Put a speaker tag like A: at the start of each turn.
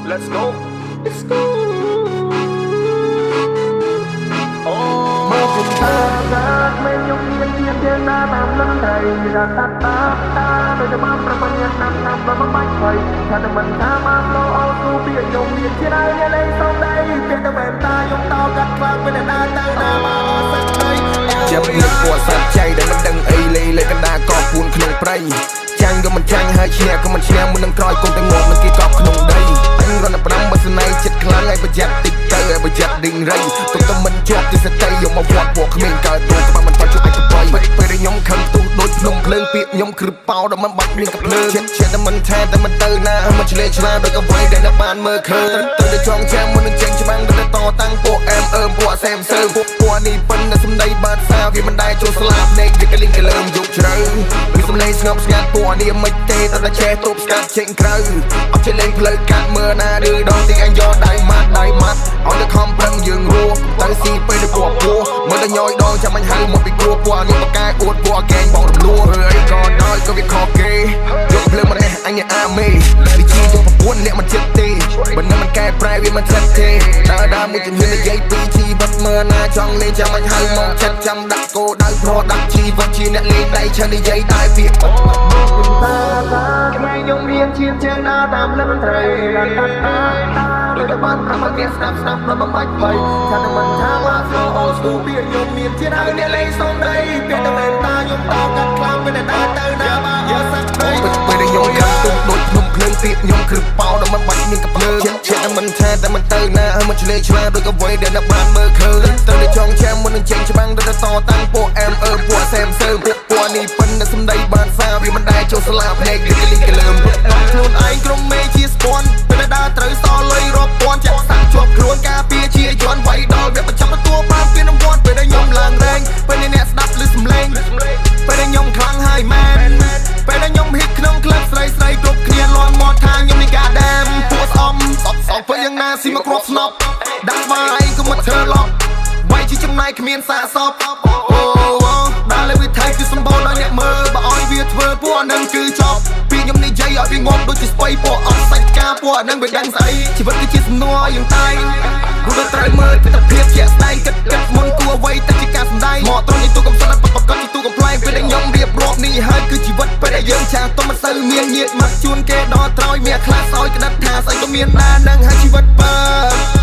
A: Let's go. Let's go.
B: មកជំតាកើតមិនខ្ញុំមានជាណាតាមលំដៃរត់តាដោយតែបានប្រពន្ធតាមបើមិនបាច់ໄວថាតែមិនថាមកលោអោទូពីខ្ញុំមានជាណាលេងសំដីពេលតែបែបតាខ្ញុំតកាត់ខ្លាំងពេលណាទៅណាមកសាច់ដី
C: ចាប់លឹកពណ៌សាច់ចៃដែលមិនដឹងអីលេកណ្ដាកពួនក្នុងព្រៃចាញ់ក៏មិនចាញ់ហើយឈ្នះក៏មិនឈ្នះមុននឹងក្រោយកុំតែងប់នឹងគេកប់ក្នុងដីអញរត់ប្រាំបើស្នៃចិត្តខ្លាំងឲ្យប្រយ័ត្នតិចទៅឲ្យប្រយ័ត្នឌីងរៃទុកតែមិនជាប់ទីសតីយកមកវត្តពួកគ្មានកើតទូក្បាលមិនបាច់ជួយអាចទៅពេលខ្ញុំខឹងទូដូចភ្នំភ្លើងពាកខ្ញុំគ្រឹបប៉ោដល់មិនបាច់មានកំភ្លើងចិត្តតែមិនថាតែមិនទៅណាមិនឆ្លេឆ្លាដូចអ្វីដែលនៅបានមើលឃើញទៅចងចាំមុននឹងចេញច្បាំងទៅតតាំងពួកអែមអើមពួកសែមសើពួកនេះប៉ុណ្ណឹងសម្ដីបាត់សាវាមិនដែរចូលស្លាប់នេកវាកលិងកលើមយប់ជ្រៅពីសម្លេងស្ងប់ស្ងាត់ពួកនេះមិនទេតែចេះទប់ស្កាត់ចេញក្រៅអត់ចេះលេងផ្លូវកាត់មើលណាឬដងទីអញយកដៃម៉ាត់ឲ្យតែខំប្រឹងយើងរស់ទៅស៊ីពេលទៅពួកមើលតែញយដងចាំអញហៅមកពីគ្រួពួកនេះបកែអួតពួកកែងបងរំលោះអីក៏ដោយក៏វាខកគេយកភ្លើងមកនេះអញអាមេវិជាយកប្រពន្ធអ្នកមិនចិត្តទេបើនឹងមិនកែប្រែវាមិនចិត្តទេដើរមួយជំនាញនិយាយពីជីវិតមើលណាចង់លេងចាំអញហៅមកចិត្តចាំដាក់គោដៅប្រដាក់ជីវិតជាអ្នកលេងដៃឆាននិយាយតែពាក្យ
B: ខ្ញុំមានជាជើងណាតាមលំត្រីរត់ដោយតែបានប្រមាថគេស្ដាប់ដល់បំបាច់បីថាតែមិនថាមកស្លោអូស្ទូពីខ្ញុំមានជាអ្នកលេងសំដីពេលតែមែនតាខ្ញុំតកាត់ខ្លាំងពេលណាទៅណាមកយកសាច់ដី
C: ពេលខ្ញុំខាងទុំដូចភ្នំភ្លើងពាកខ្ញុំគ្រឹបប៉ោដល់មិនបាច់មានកំភ្លើងចិត្តតែមិនថាតែមិនទៅណាមិនឆ្លេឆ្លាដូចអ្វីដែលនៅបានមើលឃើញទៅចងចាំមុននឹងចេញច្បាំងទៅតតាំងពួកអែមអើពួកសែមសើពួកនេះប៉ុណ្ណឹងសម្ដីបានសាវាមិនដែរចូលស្លាប់ភ្នែកវាកលិងកលើមខ្លួនឯងក្រុមមេជាស្ពាន់ពេលដើរត្រូវសលុយរាប់ពាន់ចាក់សាក់ជាប់ខ្លួនការពារជាយន់វាយដល់វាបញ្ចប់ទទួលបានពានរង្វាន់ពេលដែលខ្ញុំឡើងរែងពេលនេះអ្នកស្ដាប់ឮសំឡេងពេលដែលខ្ញុំខ្លាំងហើយមែនពេលដែលខ្ញុំហ៊ីតក្នុងក្លឹបស្រីគ្រប់គ្នាលាន់មាត់ថាខ្ញុំនេះការដាមពួកស្អំសក់ពេលយ៉ាងណាស៊ីមកគ្រាប់ស្នប់ដាក់ស្វាយក៏មិនធ្វើឡប់វាយជាចំណាយគ្មានសាកសពអូដល់លើវិថីគឺសម្បូរដល់អ្នកមើលបើឲ្យវាធ្វើពួកនឹងគឺចប់ពីខ្ញុំនិយាយឲ្យវាងំដូចជាស្បៃពួកអត់សាច់ការពួកនឹងវាដឹងស្អីជីវិតគឺជាសំណួរយ៉ាងតែព្រោះត្រូវមើលទិដ្ឋភាពជាក់ស្ដែងគិតមុនគួរអ្វីតែជាការសម្ដែងមកត្រង់នេះទូកំសត់ប្រកបជាទូកំ ប្លែងពេលដែលខ្ញុំរៀបរាប់នេះហើយគឺជីវិតពេលដែលយើងចាស់ទុំមិនសូវមានញាតិមកជួនគេដល់ត្រោយមានខ្លះសោយក្តិតថាស្អីក៏មានដែរនឹងហើយជីវិតបើ